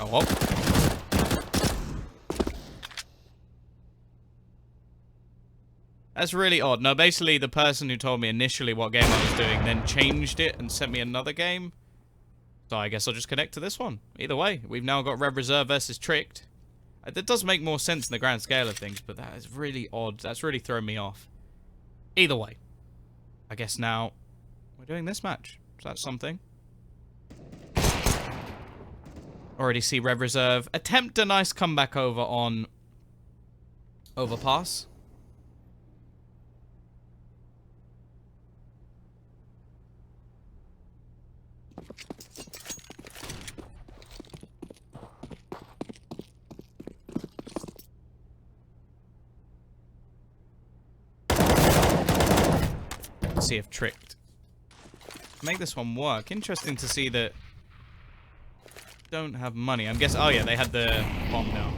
Oh, well. That's really odd. No, basically, the person who told me initially what game I was doing then changed it and sent me another game. So I guess I'll just connect to this one. Either way, we've now got Rev Reserve versus Tricked. That does make more sense in the grand scale of things, but that is really odd. That's really thrown me off. Either way, I guess now we're doing this match. So that's something. Already see Rev Reserve attempt a nice comeback over on Overpass. Let's see if Tricked make this one work. Interesting to see that don't have money. I'm guessing. Oh yeah, they had the bomb now.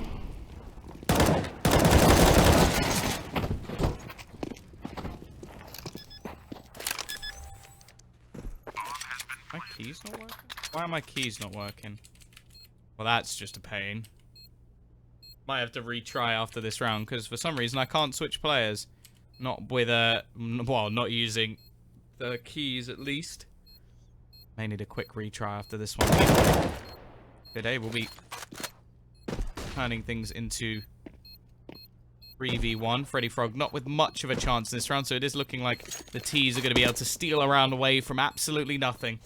My keys not working? Why are my keys not working? Well, that's just a pain. Might have to retry after this round because for some reason I can't switch players. Not with well, not using the keys at least. May need a quick retry after this one. Today we'll be turning things into 3v1. Freddy Frog not with much of a chance in this round, so it is looking like the T's are going to be able to steal a round away from absolutely nothing.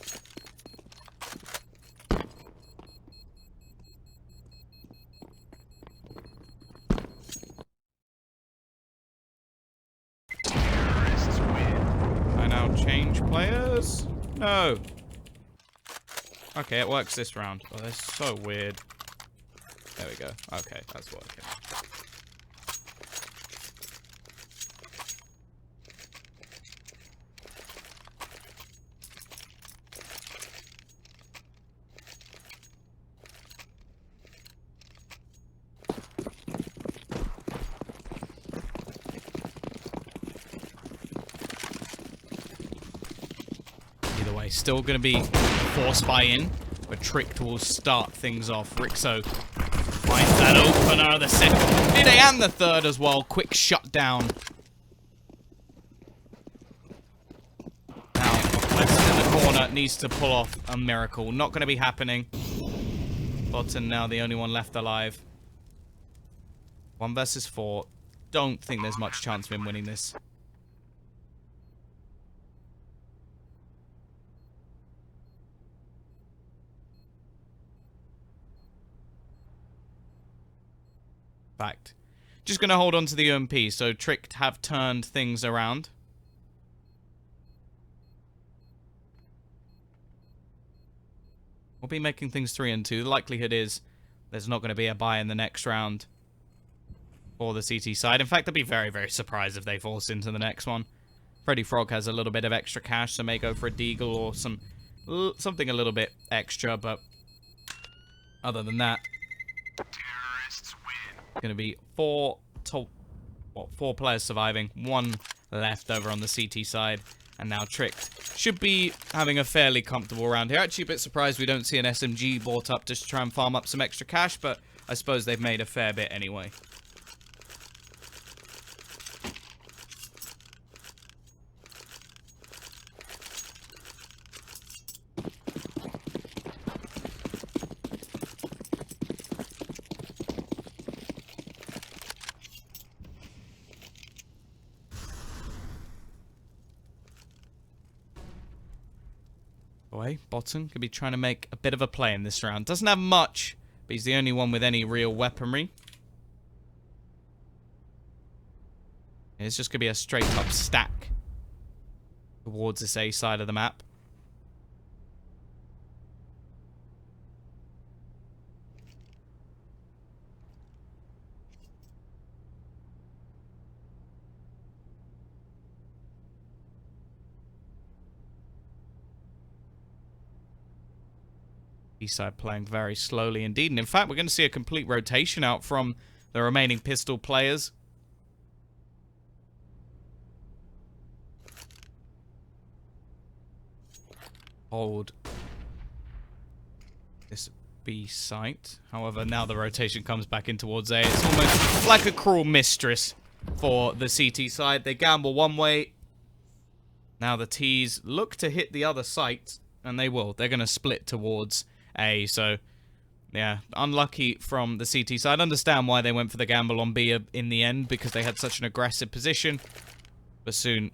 I now change players? No. Okay, it works this round. Oh, that's so weird. There we go. Okay, that's working. Either way, still going to be forced by in, but Tricked will start things off. Rixo finds that opener, the second, and the third as well. Quick shutdown. Now, Weston in the corner needs to pull off a miracle. Not going to be happening. Bottom now the only one left alive. 1 versus 4. Don't think there's much chance of him winning this. Fact. Just going to hold on to the UMP, so Tricked have turned things around. We'll be making things 3 and 2. The likelihood is there's not going to be a buy in the next round for the CT side. In fact, I'd be very, very surprised if they force into the next one. Freddy Frog has a little bit of extra cash, so may go for a deagle or something a little bit extra, but other than that, going to be 4 players surviving, 1 left over on the CT side, and now Tricked should be having a fairly comfortable round here. Actually a bit surprised we don't see an SMG bought up just to try and farm up some extra cash, but I suppose they've made a fair bit anyway. Bottom could be trying to make a bit of a play in this round. Doesn't have much, but he's the only one with any real weaponry. It's just going to be a straight up stack towards this A side of the map. East side playing very slowly indeed. And in fact, we're going to see a complete rotation out from the remaining pistol players. Hold this B site. However, now the rotation comes back in towards A. It's almost like a cruel mistress for the CT side. They gamble one way. Now the Ts look to hit the other site, and they will. They're going to split towards A, so yeah, unlucky from the CT side. I understand why they went for the gamble on B in the end, because they had such an aggressive position. But soon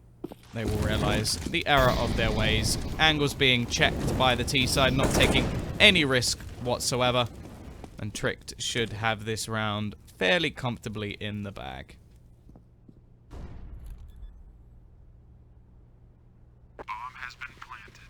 they will realize the error of their ways. Angles being checked by the T side, not taking any risk whatsoever. And Tricked should have this round fairly comfortably in the bag. Bomb has been planted.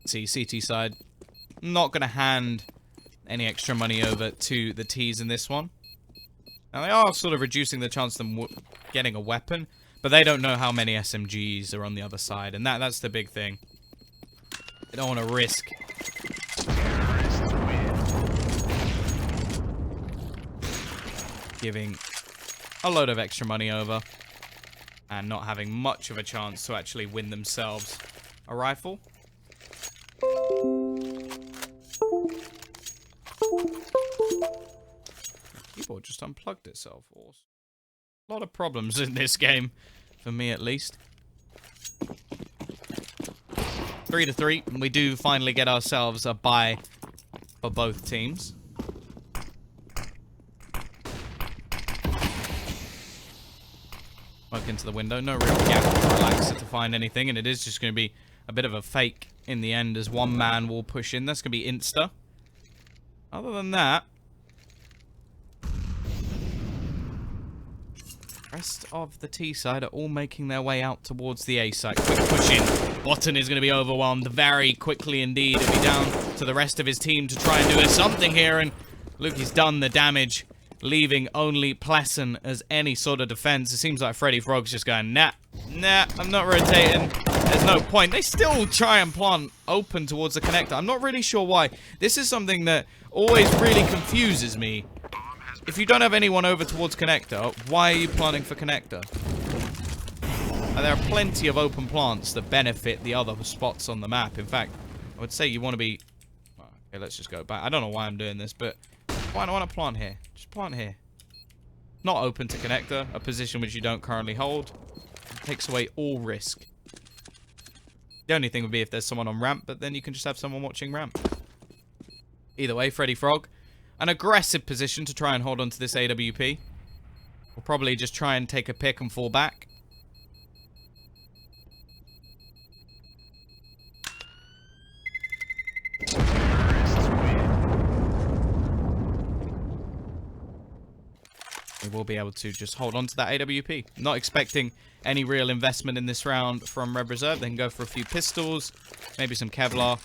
See, CT side not going to hand any extra money over to the Ts in this one. Now, they are sort of reducing the chance of them getting a weapon, but they don't know how many SMGs are on the other side, and that's the big thing. They don't want to risk giving a load of extra money over and not having much of a chance to actually win themselves a rifle. Keyboard just unplugged itself. Awesome. A lot of problems in this game, for me at least. 3-3, and we do finally get ourselves a bye for both teams. Smoke into the window, no real gap for Relaxer to find anything, and it is just going to be a bit of a fake in the end as one man will push in. That's going to be Insta. Other than that, rest of the T side are all making their way out towards the A side. Quick push in. Botan is going to be overwhelmed very quickly indeed. It'll be down to the rest of his team to try and do something here, and Lukey's done the damage, leaving only Pleasant as any sort of defense. It seems like Freddy Frog's just going, nah, I'm not rotating. There's no point. They still try and plant open towards the connector. I'm not really sure why. This is something that always really confuses me. If you don't have anyone over towards connector, why are you planting for connector? And there are plenty of open plants that benefit the other spots on the map. In fact, I would say you want to be... Okay, let's just go back. I don't know why I'm doing this, but why not want to plant here? Just plant here. Not open to connector, a position which you don't currently hold. It takes away all risk. The only thing would be if there's someone on ramp, but then you can just have someone watching ramp. Either way, Freddy Frog, an aggressive position to try and hold on to this AWP. We'll probably just try and take a pick and fall back. We will be able to just hold on to that AWP. Not expecting any real investment in this round from Red Reserve. They can go for a few pistols, maybe some Kevlar.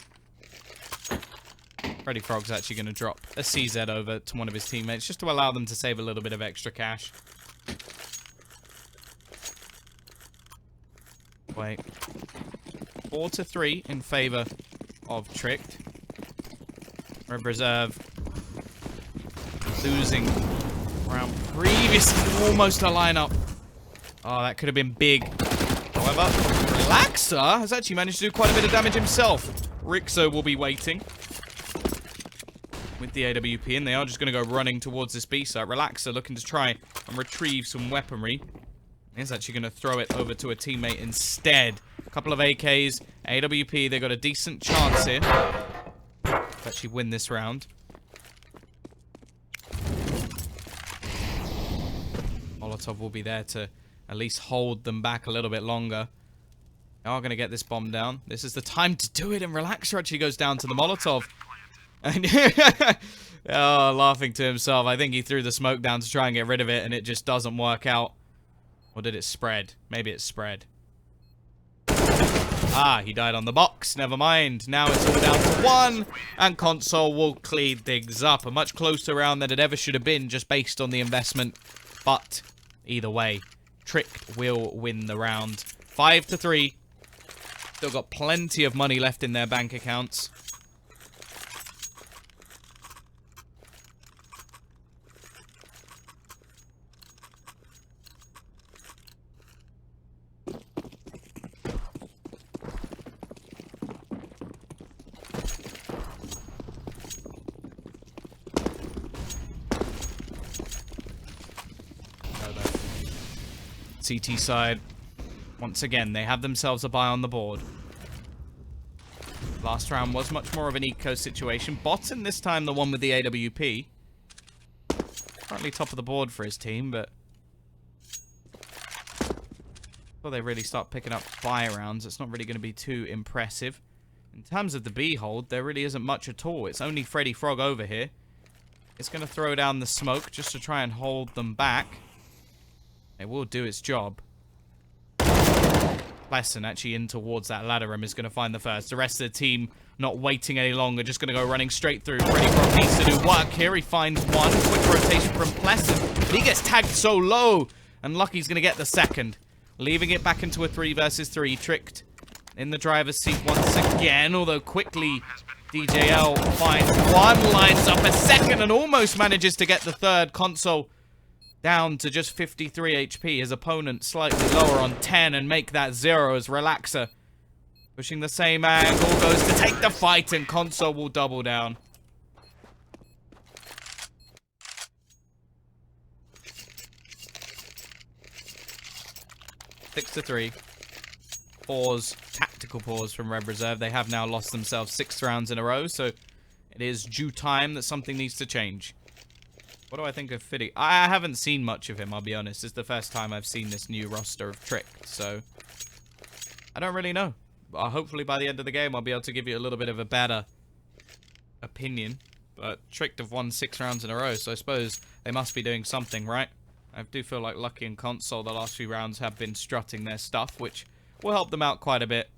Freddy Frog's actually going to drop a CZ over to one of his teammates just to allow them to save a little bit of extra cash. Wait. 4-3 in favor of Tricked. Red Reserve losing round previously, almost a lineup. Oh, that could have been big. However, Relaxer has actually managed to do quite a bit of damage himself. Rixo will be waiting with the AWP, and they are just going to go running towards this B site. Relaxer looking to try and retrieve some weaponry. He's actually going to throw it over to a teammate instead. A couple of AKs, AWP, they got a decent chance here to actually win this round. Molotov will be there to at least hold them back a little bit longer. They are going to get this bomb down. This is the time to do it, and Relaxer actually goes down to the Molotov. And oh, laughing to himself. I think he threw the smoke down to try and get rid of it, and it just doesn't work out. Or did it spread? Maybe it spread. Ah, he died on the box. Never mind. Now it's all down to one, and Console will clean things up. A much closer round than it ever should have been, just based on the investment. But either way, Tricked will win the round. 5-3. Still got plenty of money left in their bank accounts. CT side, once again, they have themselves a buy on the board. Last round was much more of an eco situation. Bottom this time, the one with the AWP. Currently top of the board for his team, but until they really start picking up buy rounds, it's not really going to be too impressive. In terms of the B hold, there really isn't much at all. It's only Freddy Frog over here. It's going to throw down the smoke just to try and hold them back. It will do its job. Lesson actually in towards that ladder room is going to find the first. The rest of the team not waiting any longer, just going to go running straight through. Freddy Frog needs to do work here. He finds one. Quick rotation from Pleasant. He gets tagged so low. And Lucky's going to get the second. Leaving it back into a 3 versus 3. Tricked in the driver's seat once again. Although quickly DJL finds one. Lines up a second and almost manages to get the third. Console down to just 53 HP. His opponent slightly lower on 10 and make that 0 as Relaxer pushing the same angle goes to take the fight and Console will double down. Six to 3. Pause, tactical pause from Red Reserve. They have now lost themselves 6 rounds in a row, so it is due time that something needs to change. What do I think of Fiddy? I haven't seen much of him, I'll be honest. It's the first time I've seen this new roster of Tricked, so I don't really know. Hopefully by the end of the game I'll be able to give you a little bit of a better opinion. But Tricked have won 6 rounds in a row, so I suppose they must be doing something, right? I do feel like Lucky and Console the last few rounds have been strutting their stuff, which will help them out quite a bit.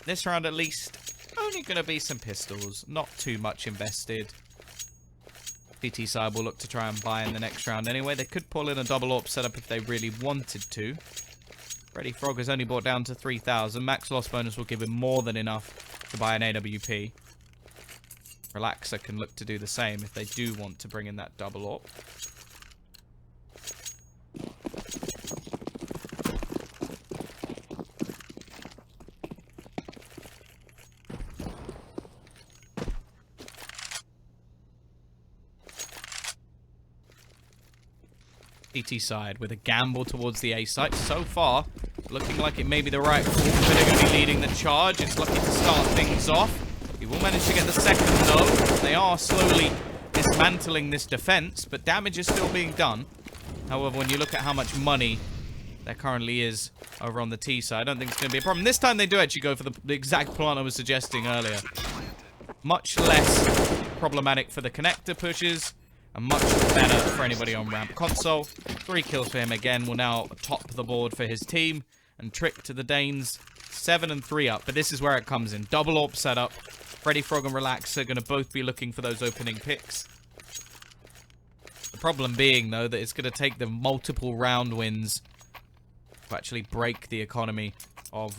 This round at least, only going to be some pistols, not too much invested. CT side will look to try and buy in the next round anyway. They could pull in a double AWP setup if they really wanted to. Freddy Frog has only brought down to 3,000. Max loss bonus will give him more than enough to buy an AWP. Relaxer can look to do the same if they do want to bring in that double AWP. CT side with a gamble towards the A site. So far, looking like it may be the right call. They're going to be leading the charge. It's Lucky to start things off. He will manage to get the second, though. They are slowly dismantling this defense, but damage is still being done. However, when you look at how much money there currently is over on the T side, I don't think it's going to be a problem. This time they do actually go for the exact plan I was suggesting earlier. Much less problematic for the connector pushes. And much better for anybody on ramp. Console, 3 kills for him again, will now top the board for his team. And Trick to the Danes, 7 and 3 up. But this is where it comes in. Double AWP setup. Freddy Frog and Relax are going to both be looking for those opening picks. The problem being, though, that it's going to take them multiple round wins to actually break the economy of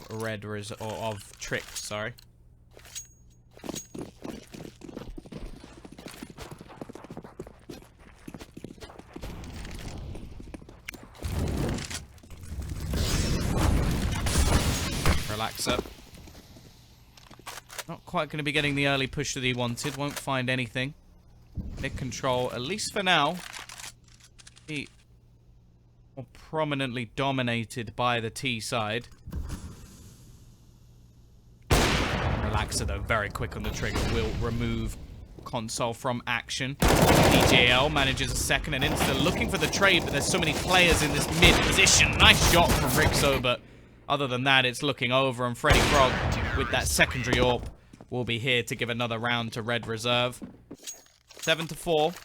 Trick, sorry. Relaxer. Not quite going to be getting the early push that he wanted. Won't find anything. Mid control, at least for now, be more prominently dominated by the T side. Relaxer, though, very quick on the trigger, will remove Console from action. DJL manages a second and Insta looking for the trade, but there's so many players in this mid position. Nice shot from Rixo, but other than that, it's looking over, and Freddy Frog, with that secondary AWP, will be here to give another round to Red Reserve. 7-4.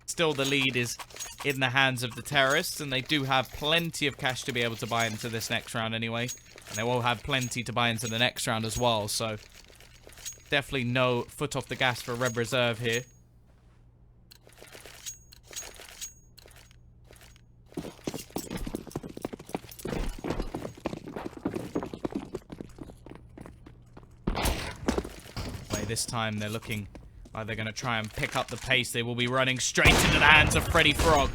Still, the lead is in the hands of the terrorists, and they do have plenty of cash to be able to buy into this next round anyway. And they will have plenty to buy into the next round as well, so definitely no foot off the gas for Red Reserve here. Okay, this time they're looking like they're going to try and pick up the pace. They will be running straight into the hands of Freddy Frog,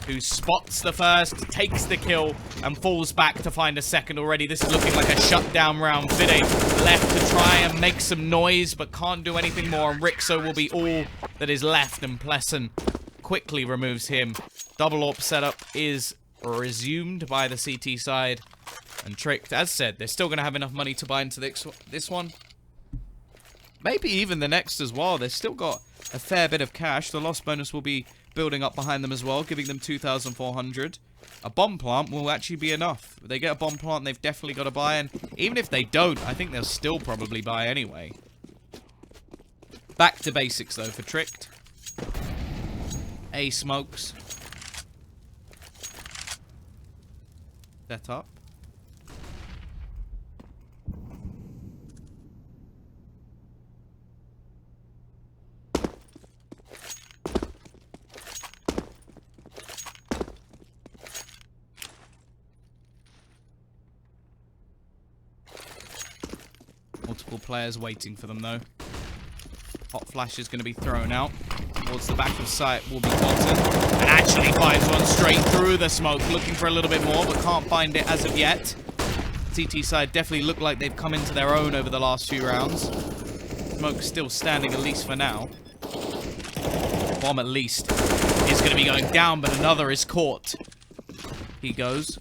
who spots the first, takes the kill, and falls back to find a second already. This is looking like a shutdown round. Fide left to try and make some noise, but can't do anything more. And Rixo will be all that is left, and Plessen quickly removes him. Double AWP setup is resumed by the CT side. And Tricked, as said, they're still going to have enough money to buy into this one. Maybe even the next as well. They've still got a fair bit of cash. The loss bonus will be building up behind them as well, giving them 2,400. A bomb plant will actually be enough. If they get a bomb plant, they've definitely got to buy. And even if they don't, I think they'll still probably buy anyway. Back to basics, though, for Tricked. A smokes. Set up. Multiple players waiting for them, though. Hot flash is going to be thrown out. Towards the back of sight will be Cotton. And actually finds one straight through the smoke. Looking for a little bit more, but can't find it as of yet. CT side definitely look like they've come into their own over the last few rounds. Smoke still standing, at least for now. Bomb, at least, is going to be going down, but another is caught. He goes.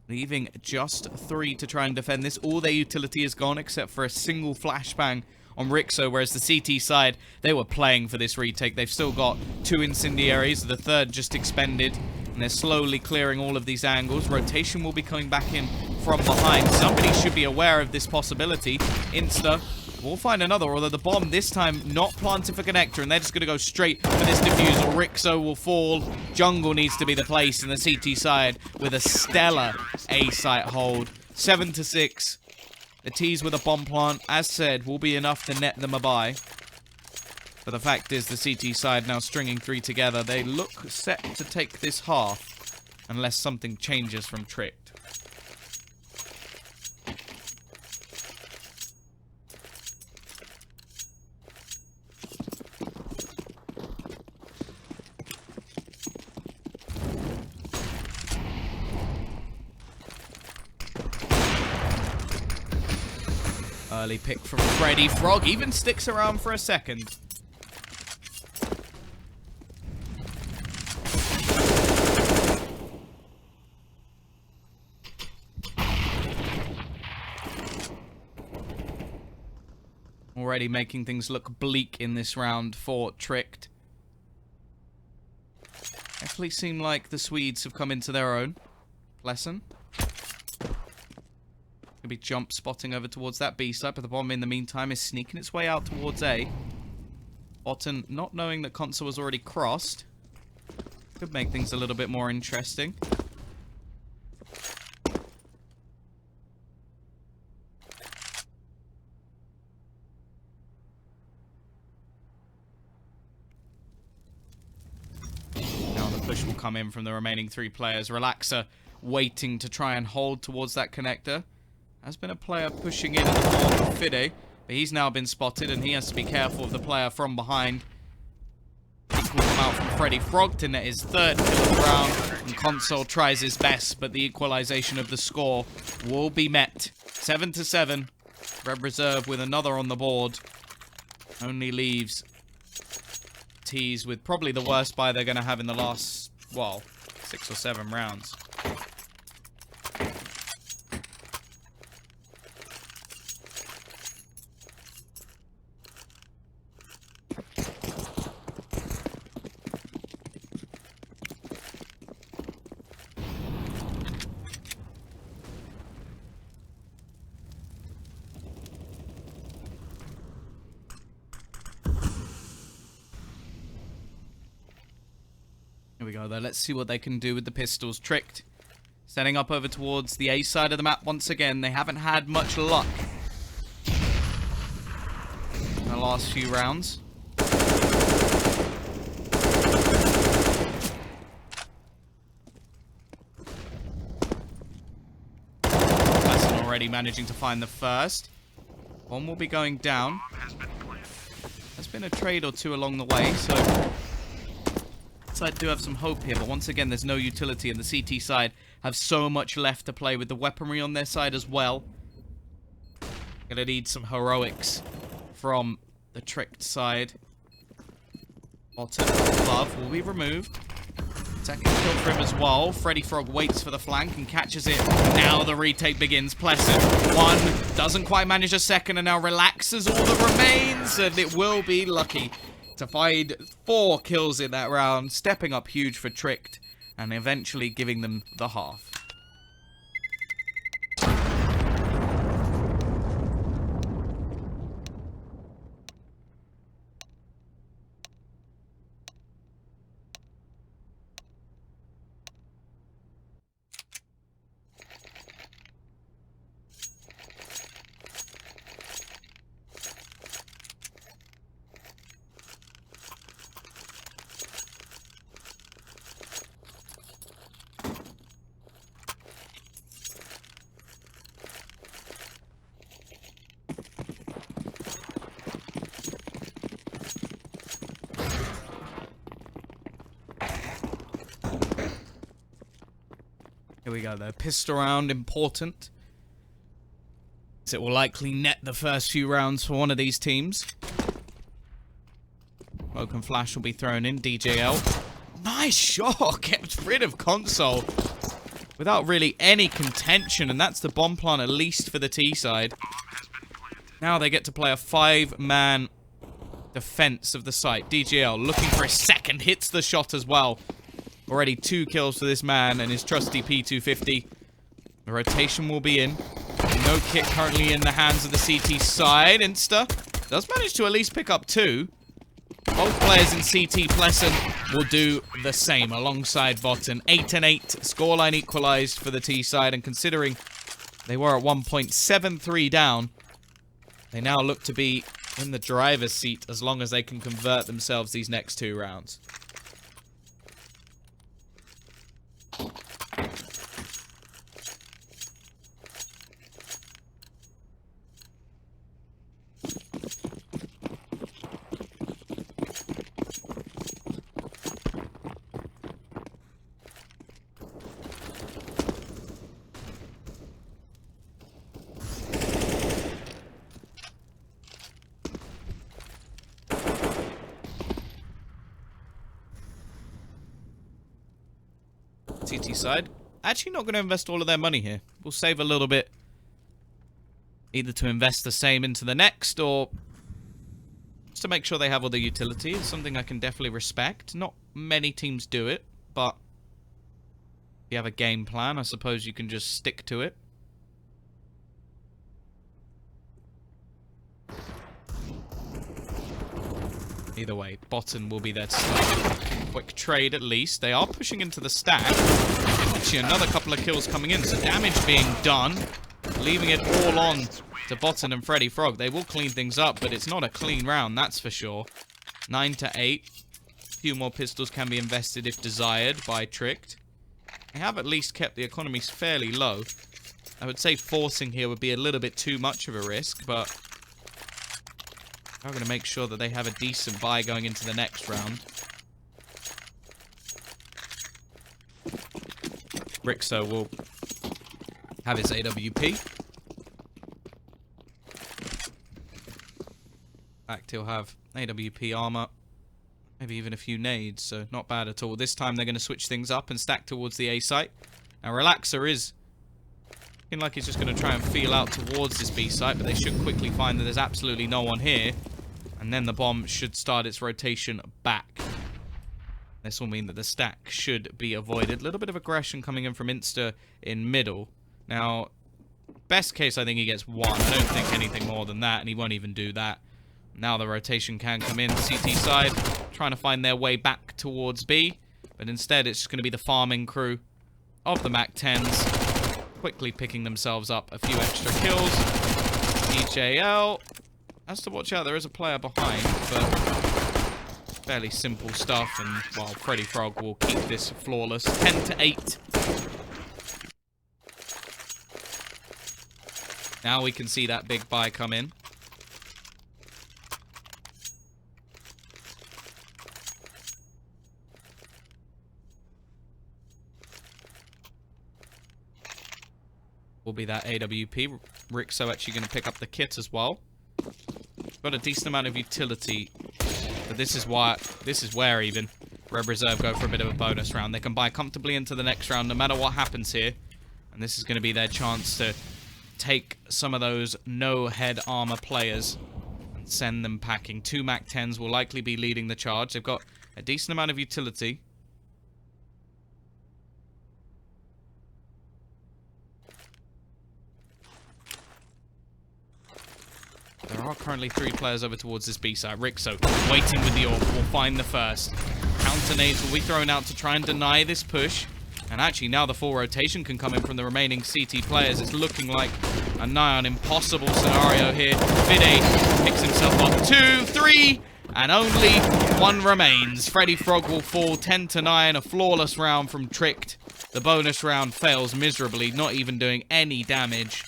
Leaving just 3 to try and defend this. All their utility is gone except for a single flashbang on Rixo, whereas the CT side, they were playing for this retake. They've still got 2 incendiaries, the third just expended, and they're slowly clearing all of these angles. Rotation will be coming back in from behind. Somebody should be aware of this possibility. Insta. We'll find another, although the bomb this time not planted for connector, and they're just going to go straight for this defusal. Rixo will fall. Jungle needs to be the place in the CT side with a stellar A-site hold. 7 to 6. The T's with a bomb plant, as said, will be enough to net them a buy. But the fact is, the CT side now stringing 3 together. They look set to take this half, unless something changes from Tricked. Early pick from Freddy Frog. Even sticks around for a second. Already making things look bleak in this round for Tricked. Definitely seem like the Swedes have come into their own. Lesson. Gonna be jump spotting over towards that B site, but the bomb in the meantime is sneaking its way out towards A. Otten, not knowing that console was already crossed, could make things a little bit more interesting. Now the push will come in from the remaining 3 players. Relaxer waiting to try and hold towards that connector. Has been a player pushing in at the form of Fide, but he's now been spotted, and he has to be careful of the player from behind. He will come out from Freddy Frog to net his 3rd kill of the round, and Console tries his best, but the equalization of the score will be met. 7 to 7. Red Reserve with another on the board. Only leaves T's with probably the worst buy they're going to have in the last, well, 6 or 7 rounds. Here we go, though. Let's see what they can do with the pistols. Tricked. Setting up over towards the A side of the map once again. They haven't had much luck in the last few rounds. Person already managing to find the first. Bomb will be going down. Bomb has been planted. There's been a trade or two along the way, so I do have some hope here. But once again, there's no utility, and the CT side have so much left to play with the weaponry on their side as well. Gonna need some heroics from the tricked side. Bottom glove will be removed. Second kill for him as well. Freddy Frog waits for the flank and catches it. Now the retake begins. Pleasant. One. Doesn't quite manage a second and now relaxes all the remains. And it will be lucky to find 4 kills in that round. Stepping up huge for Tricked. And eventually giving them the half. Here we go, though. Pistol round, important. As it will likely net the first few rounds for one of these teams. Smoke and flash will be thrown in. DJL. Nice shot! Kept rid of console. Without really any contention, and that's the bomb plant, at least for the T side. Now they get to play a 5-man defense of the site. DJL looking for a second. Hits the shot as well. Already 2 kills for this man and his trusty P250. The rotation will be in. No kit currently in the hands of the CT side. Insta does manage to at least pick up 2. Both players in CT Pleasant will do the same alongside Botten. 8-8. Scoreline equalized for the T side. And considering they were at 1.73 down, they now look to be in the driver's seat as long as they can convert themselves these next 2 rounds. CT side, actually not going to invest all of their money here. We'll save a little bit, either to invest the same into the next, or just to make sure they have all the utility. It's something I can definitely respect. Not many teams do it, but if you have a game plan, I suppose you can just stick to it. Either way, Botten will be there to start. Quick trade at least. They are pushing into the stack. Actually, another couple of kills coming in. So damage being done. Leaving it all on to Botten and Freddy Frog. They will clean things up, but it's not a clean round, that's for sure. 9-8. A few more pistols can be invested if desired by Tricked. They have at least kept the economies fairly low. I would say forcing here would be a little bit too much of a risk, but I'm going to make sure that they have a decent buy going into the next round. Rixo will have his AWP. In fact, he'll have AWP armor. Maybe even a few nades, so not bad at all. This time they're going to switch things up and stack towards the A site. Now, Relaxer is looking like he's just going to try and feel out towards this B site, but they should quickly find that there's absolutely no one here. And then the bomb should start its rotation back. This will mean that the stack should be avoided. A little bit of aggression coming in from Insta in middle. Now, best case, I think he gets 1. I don't think anything more than that, and he won't even do that. Now the rotation can come in. CT side trying to find their way back towards B. But instead, it's just going to be the farming crew of the MAC-10s. Quickly picking themselves up a few extra kills. DJL has to watch out. There is a player behind, but fairly simple stuff, and while Freddy Frog will keep this flawless. 10-8. Now we can see that big buy come in. will be that AWP. Rixo actually going to pick up the kit as well. Got a decent amount of utility. But this is where even Red Reserve go for a bit of a bonus round. They can buy comfortably into the next round no matter what happens here. And this is going to be their chance to take some of those no head armor players and send them packing. 2 MAC-10s will likely be leading the charge. They've got a decent amount of utility. There are currently 3 players over towards this B side. Rixo waiting with the AWP will find the first. Counter nades will be thrown out to try and deny this push. And actually now the full rotation can come in from the remaining CT players. It's looking like a nigh on impossible scenario here. Fide picks himself up. 2, 3, and only 1 remains. Freddy Frog will fall 10-9. A flawless round from Tricked. The bonus round fails miserably, not even doing any damage.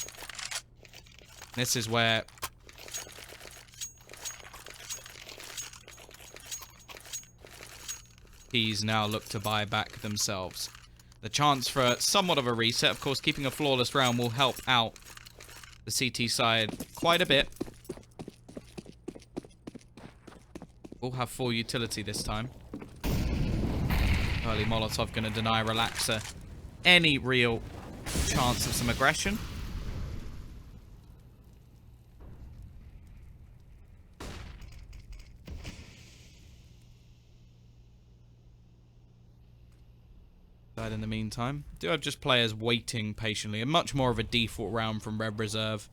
This is where Keys now look to buy back themselves. The chance for somewhat of a reset. Of course, keeping a flawless round will help out the CT side quite a bit. We'll have full utility this time. Early Molotov going to deny Relaxer any real chance of some aggression. In the meantime, do have just players waiting patiently, and much more of a default round from Red Reserve.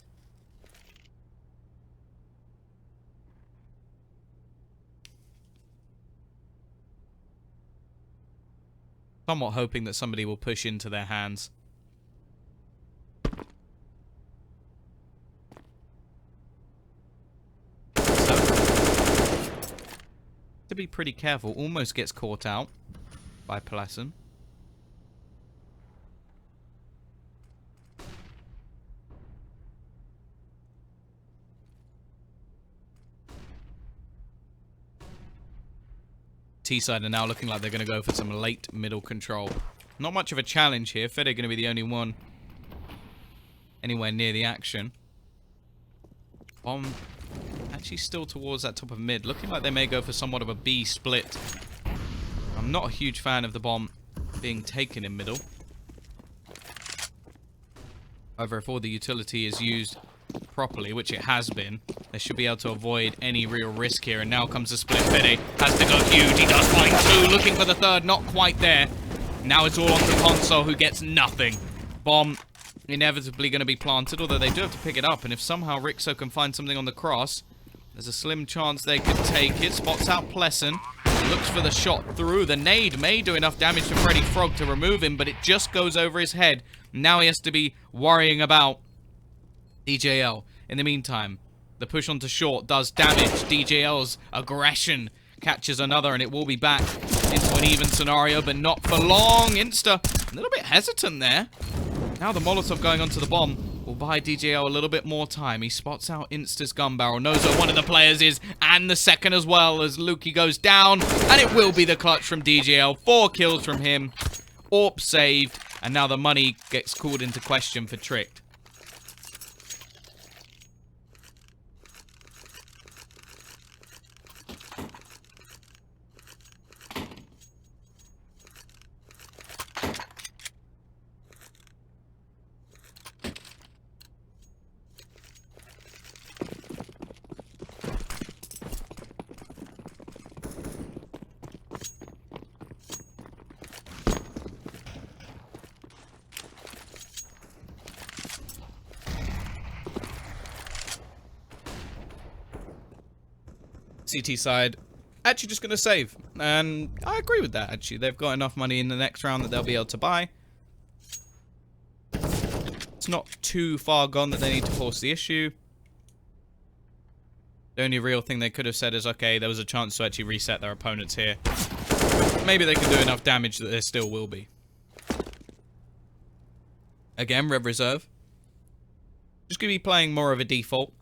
Somewhat hoping that somebody will push into their hands. So, to be pretty careful, almost gets caught out by Palassen. T-side are now looking like they're going to go for some late middle control. Not much of a challenge here. Fede going to be the only one anywhere near the action. Bomb actually still towards that top of mid. Looking like they may go for somewhat of a B split. I'm not a huge fan of the bomb being taken in middle. However, if all the utility is used properly, which it has been, they should be able to avoid any real risk here. And now comes the split. Fede has to go huge. He does find 2, looking for the third, not quite there. Now it's all on to Console, who gets nothing. Bomb inevitably going to be planted, although they do have to pick it up. And if somehow Rixo can find something on the cross, there's a slim chance they could take it. Spots out Plessen. Looks for the shot through. The nade may do enough damage to Freddy Frog to remove him, but it just goes over his head. Now he has to be worrying about DJL. In the meantime, the push onto short does damage. DJL's aggression catches another, and it will be back into an even scenario, but not for long. Insta, a little bit hesitant there. Now the Molotov going onto the bomb will buy DJL a little bit more time. He spots out Insta's gun barrel, knows where one of the players is, and the second as well, as Lukey goes down, and it will be the clutch from DJL. 4 kills from him. AWP saved, and now the money gets called into question for Tricked. CT side actually just going to save, and I agree with that. Actually, they've got enough money in the next round that they'll be able to buy. It's not too far gone that they need to force the issue. The only real thing they could have said is, okay, there was a chance to actually reset their opponents here. Maybe they can do enough damage that there still will be. Again, Red Reserve just going to be playing more of a default,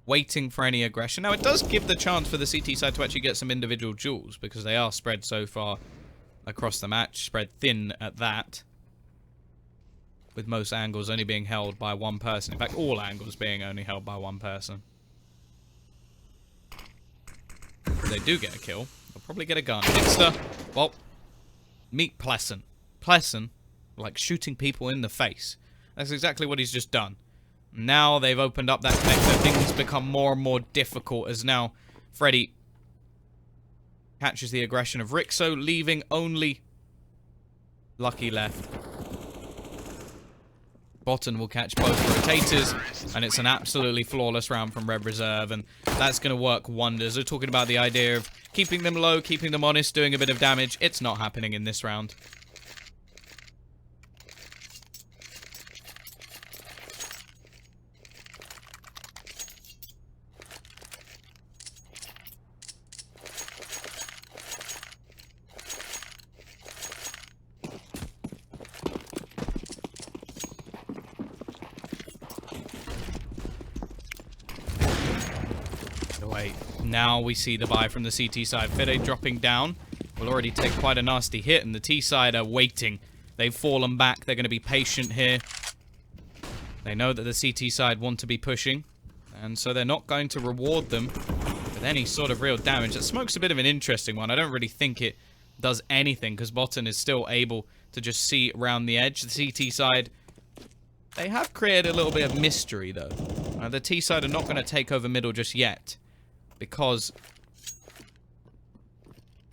waiting for any aggression. Now, it does give the chance for the CT side to actually get some individual duels, because they are spread so far across the match, spread thin at that. with most angles only being held by one person. In fact, all angles being only held by one person. If they do get a kill, they'll probably get a gun. Dixter, well, meet Pleasant. Pleasant, like shooting people in the face. That's exactly what he's just done. Now they've opened up that connector. Things become more and more difficult as now Freddy catches the aggression of Rixo, leaving only Lucky left. Bottom will catch both rotators, and it's an absolutely flawless round from Red Reserve, and that's going to work wonders. We're talking about the idea of keeping them low, keeping them honest, doing a bit of damage. It's not happening in this round. Now we see the buy from the CT side. Fede dropping down. Will already take quite a nasty hit, and the T side are waiting. They've fallen back. They're going to be patient here. They know that the CT side want to be pushing, and so they're not going to reward them with any sort of real damage. That smoke's a bit of an interesting one. I don't really think it does anything, because Botan is still able to just see around the edge. The CT side, they have created a little bit of mystery, though. The T side are not going to take over middle just yet, because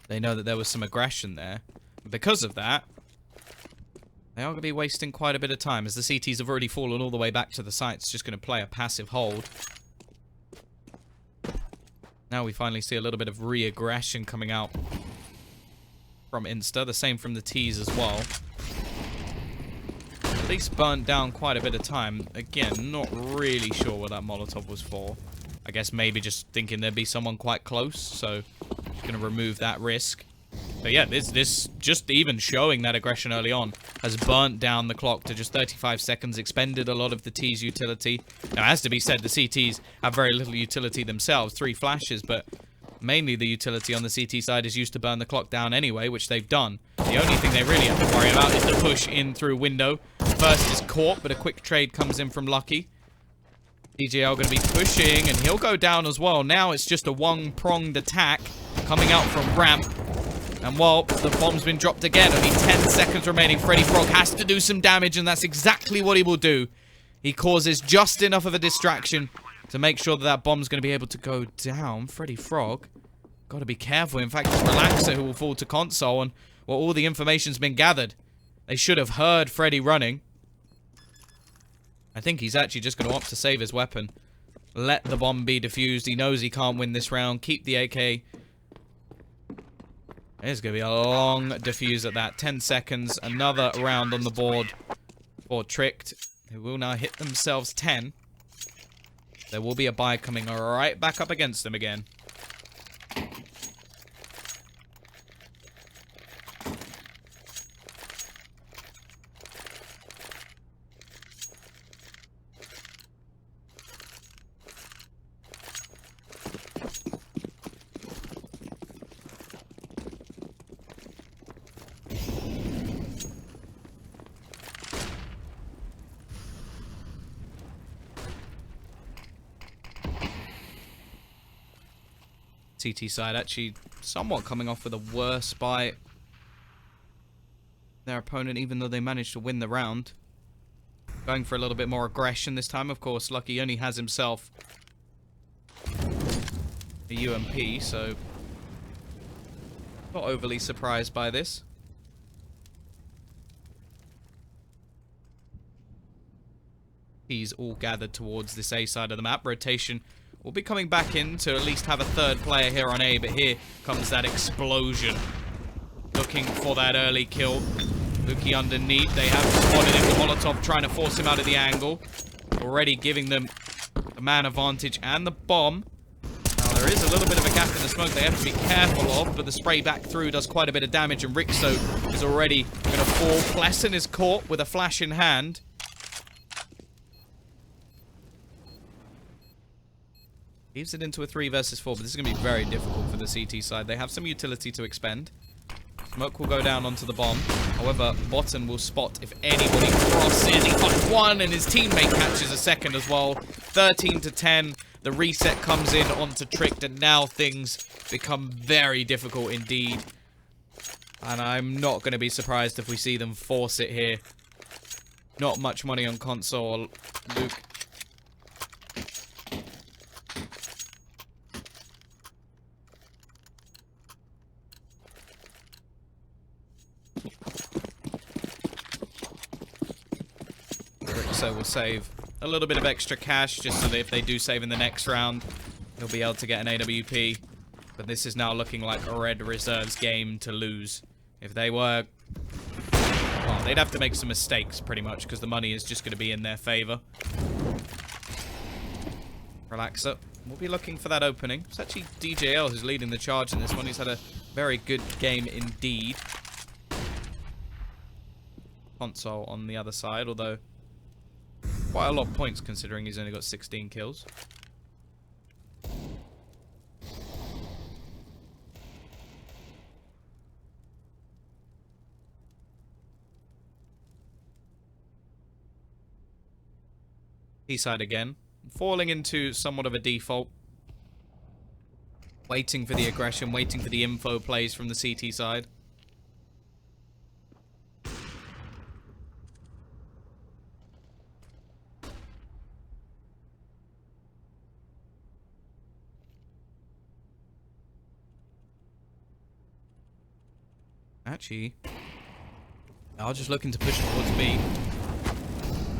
they know that there was some aggression there. Because of that, they are going to be wasting quite a bit of time, as the CTs have already fallen all the way back to the site. It's just going to play a passive hold. Now we finally see a little bit of re-aggression coming out from Insta. The same from the Ts as well. At least burnt down quite a bit of time. Again, not really sure what that Molotov was for. I guess maybe just thinking there'd be someone quite close, so just going to remove that risk. But yeah, this just even showing that aggression early on has burnt down the clock to just 35 seconds, expended a lot of the T's utility. Now, as to be said, the CTs have very little utility themselves, 3 flashes, but mainly the utility on the CT side is used to burn the clock down anyway, which they've done. The only thing they really have to worry about is the push in through window. First is caught, but a quick trade comes in from Lucky. DJL going to be pushing, and he'll go down as well. Now it's just a one-pronged attack coming out from ramp. And while the bomb's been dropped again, only 10 seconds remaining. Freddy Frog has to do some damage, and that's exactly what he will do. He causes just enough of a distraction to make sure that that bomb's going to be able to go down. Freddy Frog, got to be careful. In fact, it's Relaxer who will fall to console, and well, all the information's been gathered. They should have heard Freddy running. I think he's actually just going to opt to save his weapon. Let the bomb be defused. He knows he can't win this round. Keep the AK. It's going to be a long defuse at that. 10 seconds. Another round on the board for Tricked. They will now hit themselves 10. There will be a buy coming right back up against them again. CT side actually somewhat coming off with a worse by their opponent, even though they managed to win the round. Going for a little bit more aggression this time. Of course, Lucky only has himself a UMP, so not overly surprised by this. He's all gathered towards this A side of the map. Rotation will be coming back in to at least have a third player here on A, but here comes that explosion. Looking for that early kill. Luki underneath. They have spotted him. The Molotov trying to force him out of the angle. Already giving them the man advantage and the bomb. Now, there is a little bit of a gap in the smoke they have to be careful of, but the spray back through does quite a bit of damage, and Rixo is already going to fall. Pleasant is caught with a flash in hand. Leaves it into a 3 versus 4, but this is going to be very difficult for the CT side. They have some utility to expend. Smoke will go down onto the bomb. However, Botten will spot if anybody crosses. He finds one, and his teammate catches a second as well. 13 to 10. The reset comes in onto Tricked, and now things become very difficult indeed. And I'm not going to be surprised if we see them force it here. Not much money on console, Luke. So we'll save a little bit of extra cash just so that if they do save in the next round, he'll be able to get an AWP. But this is now looking like a Red Reserves game to lose. If they were... well, they'd have to make some mistakes pretty much because the money is just going to be in their favor. Relaxer. We'll be looking for that opening. It's actually DJL who's leading the charge in this one. He's had a very good game indeed. Console on the other side, although... quite a lot of points considering he's only got 16 kills. T-side again. Falling into somewhat of a default. Waiting for the aggression, waiting for the info plays from the CT side. Actually, I'll just looking to push towards B.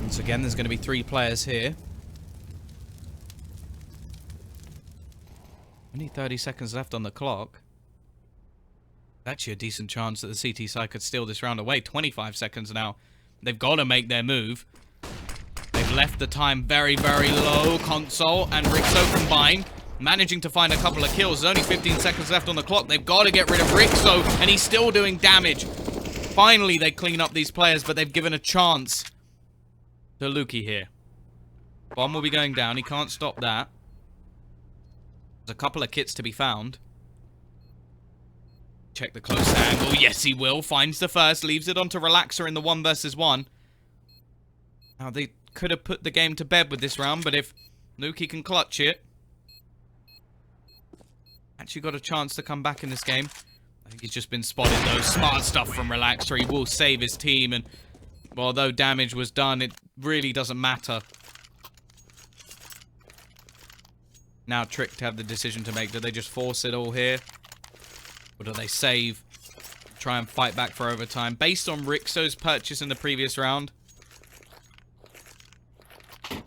Once again, there's going to be 3 players here. Only 30 seconds left on the clock. Actually, a decent chance that the CT side could steal this round away. 25 seconds now. They've got to make their move. They've left the time very, very low. Console and Rixo combined. Managing to find a couple of kills. There's only 15 seconds left on the clock. They've got to get rid of Rixo, and he's still doing damage. Finally, they clean up these players, but they've given a chance to Lukey here. Bomb will be going down. He can't stop that. There's a couple of kits to be found. Check the close angle. Yes, he will. Finds the first. Leaves it onto Relaxer in the 1 versus 1. Now, they could have put the game to bed with this round, but if Lukey can clutch it... actually got a chance to come back in this game. I think he's just been spotted though. Smart stuff from Relaxer. He will save his team, and although damage was done, it really doesn't matter. Now Trick to have the decision to make. Do they just force it all here? Or do they save? Try and fight back for overtime. Based on Rixo's purchase in the previous round,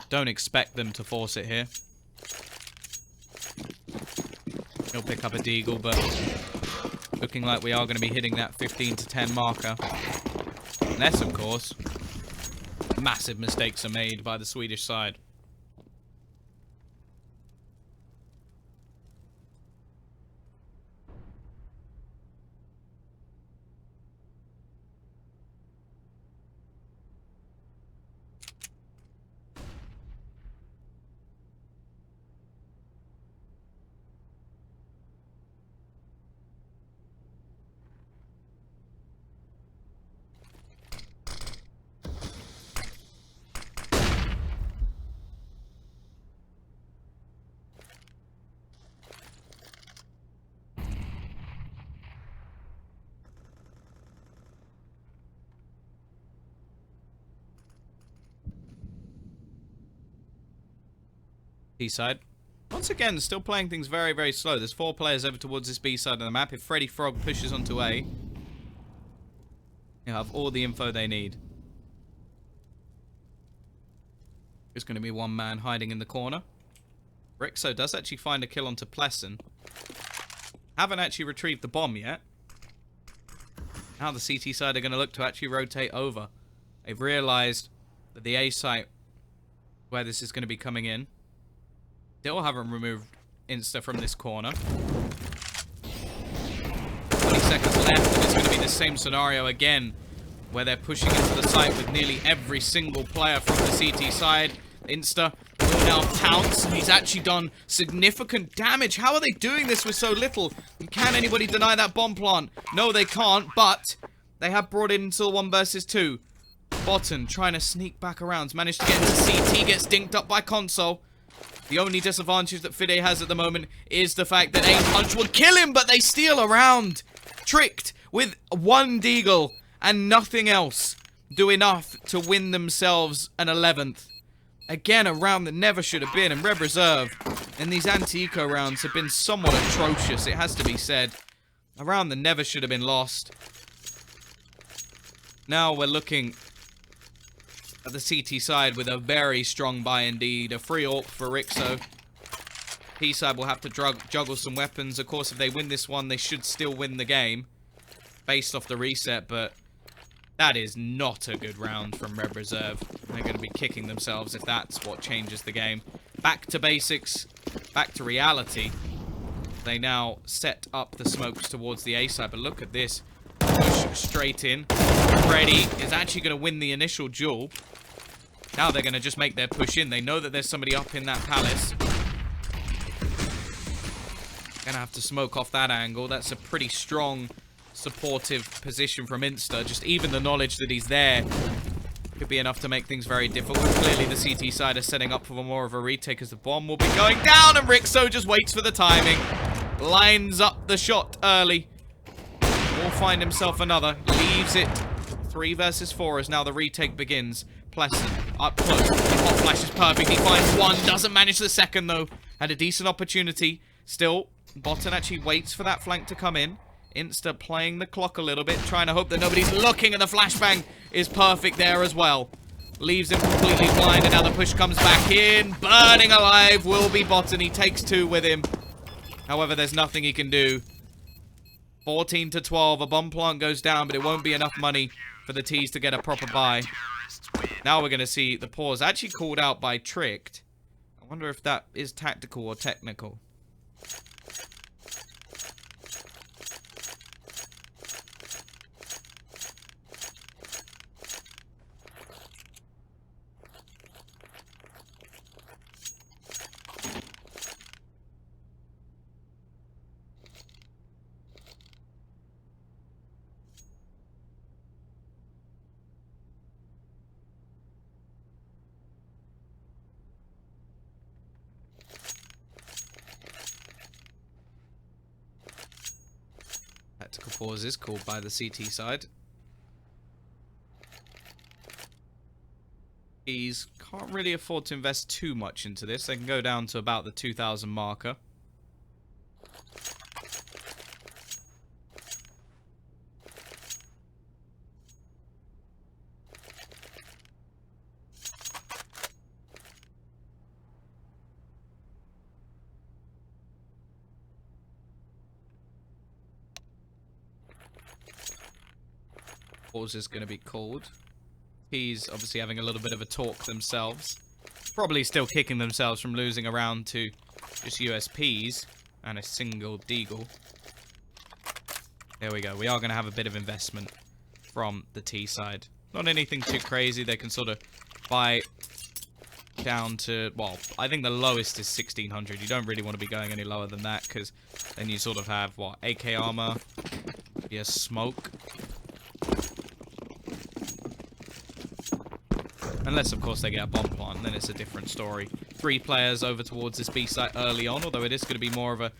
don't expect them to force it here. He'll pick up a deagle, but looking like we are going to be hitting that 15 to 10 marker. Unless, of course, massive mistakes are made by the Swedish side. B-side. Once again, still playing things very, very slow. There's 4 players over towards this B side of the map. If Freddy Frog pushes onto A, you'll have all the info they need. There's going to be 1 man hiding in the corner. Rixo does actually find a kill onto Plessen. Haven't actually retrieved the bomb yet. Now the CT side are going to look to actually rotate over. They've realized that the A site, where this is going to be coming in, still haven't removed Insta from this corner. 20 seconds left, and it's going to be the same scenario again, where they're pushing into the site with nearly every single player from the CT side. Insta will Now Pounce, he's actually done significant damage. How are they doing this with so little? Can anybody deny that bomb plant? No, they can't, but they have brought in until 1 versus 2. Botan trying to sneak back around. Managed to get into CT, gets dinked up by Console. The only disadvantage that Fide has at the moment is the fact that Aim Punch will kill him, but they steal around. Tricked with 1 Deagle and nothing else. Do enough to win themselves an 11th. Again, a round that never should have been. And Red Reserve in these anti-eco rounds have been somewhat atrocious, it has to be said. A round that never should have been lost. Now we're looking at the CT side with a very strong buy indeed. A free AWP for Rixo. P side will have to juggle some weapons. Of course, if they win this one, they should still win the game. Based off the reset, but that is not a good round from Red Reserve. They're going to be kicking themselves if that's what changes the game. Back to basics. Back to reality. They now set up the smokes towards the A side, but look at this. Push straight in. Freddy is actually going to win the initial duel. Now they're going to just make their push in. They know that there's somebody up in that palace. Going to have to smoke off that angle. That's a pretty strong, supportive position from Insta. Just even the knowledge that he's there could be enough to make things very difficult. Clearly the CT side is setting up for more of a retake as the bomb will be going down, and Rixo just waits for the timing. Lines up the shot early. Will find himself another. Leaves it 3 versus 4 as now the retake begins. Pleasant up close. The hot flash is perfect. He finds 1. Doesn't manage the second though. Had a decent opportunity. Still, Botan actually waits for that flank to come in. Insta playing the clock a little bit. Trying to hope that nobody's looking, and the flashbang is perfect there as well. Leaves him completely blind, and now the push comes back in. Burning alive will be Botan. He takes 2 with him. However, there's nothing he can do. 14 to 12. A bomb plant goes down, but it won't be enough money for the T's to get a proper buy. Now we're going to see the pause actually called out by Tricked. I wonder if that is tactical or technical. Tactical pause is called by the CT side. He's can't really afford to invest too much into this. They can go down to about the 2,000 marker. Pause is going to be called. He's obviously having a little bit of a talk themselves. Probably still kicking themselves from losing a round to just USPs and a single Deagle. There we go. We are going to have a bit of investment from the T side. Not anything too crazy. They can sort of buy down to, well, I think the lowest is 1,600. You don't really want to be going any lower than that, because then you sort of have, what, AK armor, yeah, smoke. Unless, of course, they get a bomb plant, then it's a different story. 3 players over towards this B site early on, although it is going to be more of a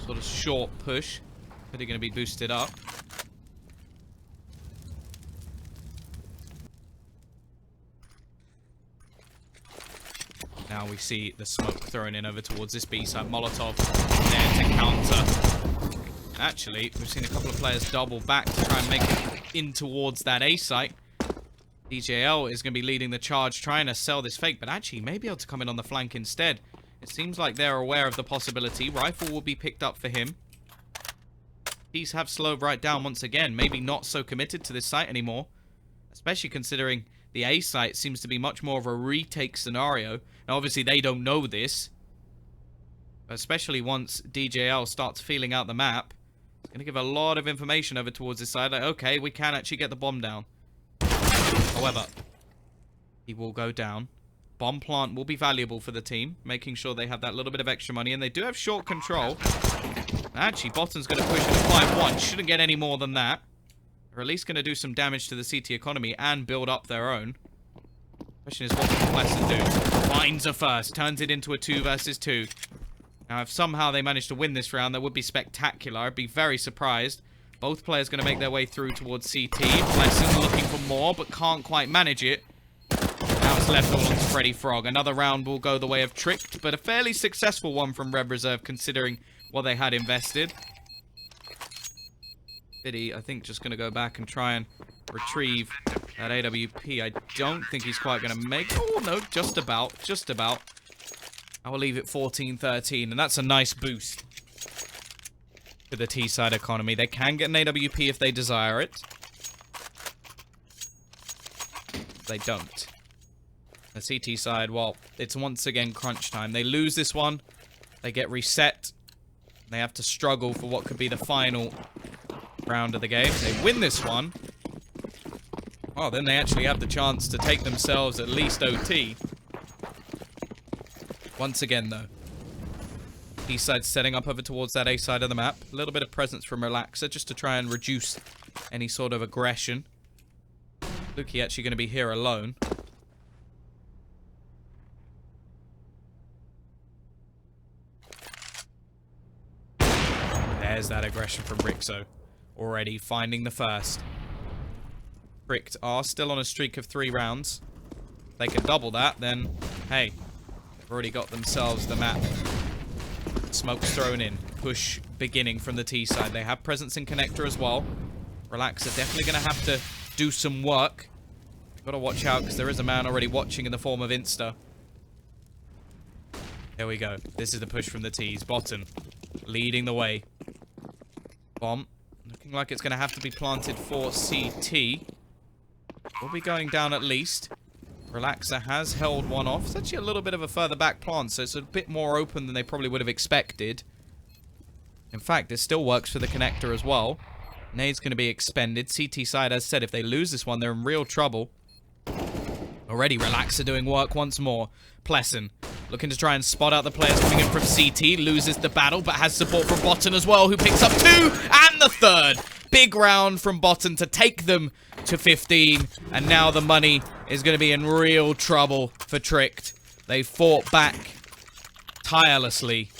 sort of short push. But they're going to be boosted up. Now we see the smoke thrown in over towards this B site. Molotov there to counter. Actually, we've seen a couple of players double back to try and make it in towards that A site. DJL is going to be leading the charge, trying to sell this fake, but actually may be able to come in on the flank instead. It seems like they're aware of the possibility. Rifle will be picked up for him. These have slowed right down once again. Maybe not so committed to this site anymore. Especially considering the A site seems to be much more of a retake scenario. Now, obviously, they don't know this. Especially once DJL starts feeling out the map. It's going to give a lot of information over towards this side. Like, okay, we can actually get the bomb down. However, he will go down. Bomb plant will be valuable for the team, making sure they have that little bit of extra money. And they do have short control. Actually, Botton's going to push it to 5-1. Shouldn't get any more than that. Or at least going to do some damage to the CT economy and build up their own. Question is, what can Pleasant do? Finds a first, turns it into a 2 versus 2. Now, if somehow they manage to win this round, that would be spectacular. I'd be very surprised. Both players going to make their way through towards CT. Pleasant looking for more, but can't quite manage it. Now it's left all on Freddy Frog. Another round will go the way of Tricked, but a fairly successful one from Rev Reserve, considering what they had invested. Fiddy, I think, just going to go back and try and retrieve that AWP. I don't think he's quite going to make... Oh, no, just about. Just about. I will leave it 14-13, and that's a nice boost to the T-side economy. They can get an AWP if they desire it. They don't. The CT side, well, it's once again crunch time. They lose this one. They get reset. They have to struggle for what could be the final round of the game. They win this one. Well, then they actually have the chance to take themselves at least OT. Once again, though. East side setting up over towards that A side of the map. A little bit of presence from Relaxer just to try and reduce any sort of aggression. Luki actually going to be here alone. There's that aggression from Rixo. Already finding the first. Tricked are still on a streak of 3 rounds. If they can double that, then, hey, they've already got themselves the map. Smoke's thrown in. Push beginning from the T side. They have presence in connector as well. Relaxer definitely going to have to do some work. Got to watch out because there is a man already watching in the form of Insta. There we go. This is the push from the T's. Bottom leading the way. Bomb. Looking like it's going to have to be planted for CT. Will be going down at least. Relaxer has held one off. It's actually a little bit of a further back plant, so it's a bit more open than they probably would have expected. In fact, it still works for the connector as well. Nade's going to be expended. CT side, as said, if they lose this one, they're in real trouble. Already Relaxer doing work once more. Pleasant looking to try and spot out the players coming in from CT. Loses the battle, but has support from Botton as well, who picks up 2 and the 3rd. Big round from Botton to take them to 15. And now the money is going to be in real trouble for Tricked. They fought back tirelessly.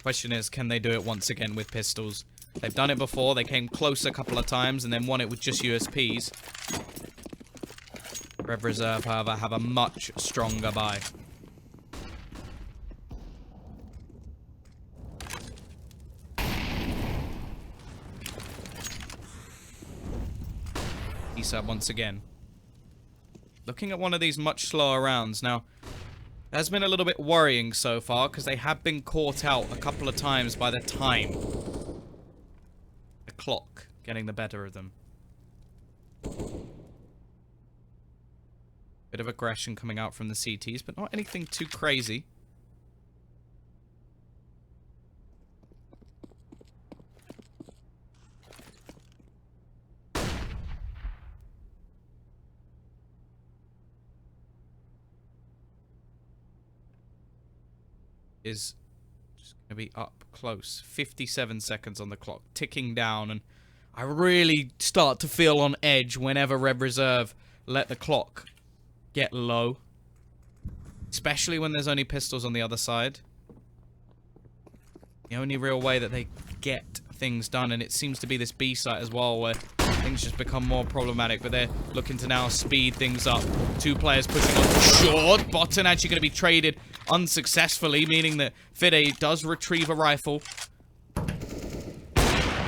Question is, can they do it once again with pistols? They've done it before. They came close a couple of times and then won it with just USPs. Rev Reserve, however, have a much stronger buy. Eastside once again. Looking at one of these much slower rounds. Now, that's been a little bit worrying so far, because they have been caught out a couple of times by the time. The clock getting the better of them. Bit of aggression coming out from the CTs, but not anything too crazy. Is just going to be up close. 57 seconds on the clock, ticking down, and I really start to feel on edge whenever Rev Reserve let the clock get low. Especially when there's only pistols on the other side. The only real way that they get things done, and it seems to be this B site as well, where things just become more problematic, but they're looking to now speed things up. 2 players pushing on short. Botton actually going to be traded unsuccessfully, meaning that Fide does retrieve a rifle. But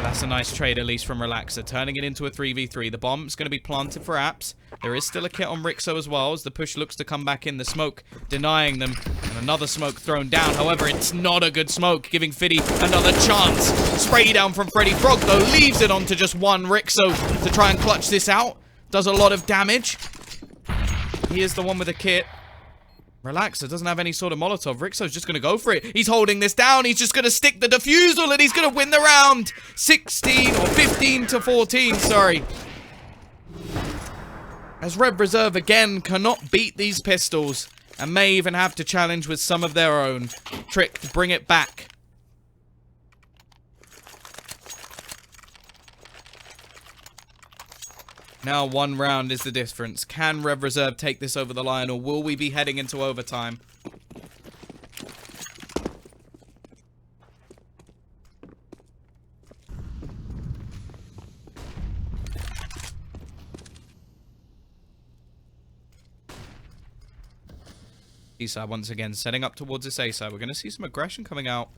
that's a nice trade, at least from Relaxer, turning it into a 3v3. The bomb's going to be planted for Apps. There is still a kit on Rixo as well, as the push looks to come back in. The smoke denying them, and another smoke thrown down. However, it's not a good smoke, giving Fiddy another chance. Spray down from Freddy Frog, though, leaves it onto just one Rixo to try and clutch this out. Does a lot of damage. He is the one with the kit. Relaxer doesn't have any sort of Molotov. Rixo's just going to go for it. He's holding this down. He's just going to stick the defusal and he's going to win the round. 16 or 15 to 14, sorry. As Rev Reserve again cannot beat these pistols and may even have to challenge with some of their own. Trick to bring it back. Now 1 round is the difference. Can Rev Reserve take this over the line, or will we be heading into overtime? B-side once again, setting up towards this A-side. We're going to see some aggression coming out.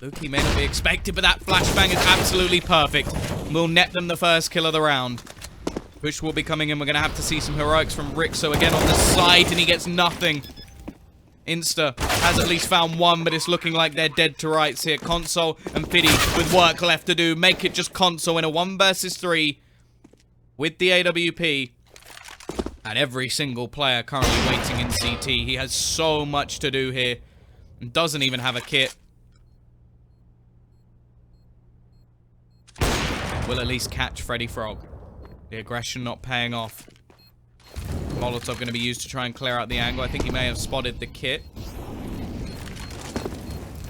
Luki may not be expected, but that flashbang is absolutely perfect. We'll net them the first kill of the round. Push will be coming in. We're going to have to see some heroics from Rixo again on the side, and he gets nothing. Insta has at least found 1, but it's looking like they're dead to rights here. Console and Fiddy with work left to do. Make it just Console in a 1 versus 3 with the AWP. And every single player currently waiting in CT. He has so much to do here. And doesn't even have a kit. Will at least catch Freddy Frog. The aggression not paying off. Molotov going to be used to try and clear out the angle. I think he may have spotted the kit.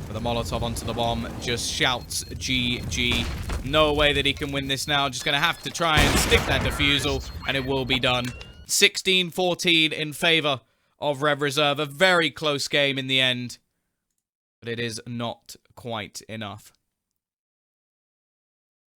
But the Molotov onto the bomb just shouts GG. No way that he can win this now. Just going to have to try and stick that defusal. And it will be done. 16-14 in favor of Rev Reserve. A very close game in the end. But it is not quite enough.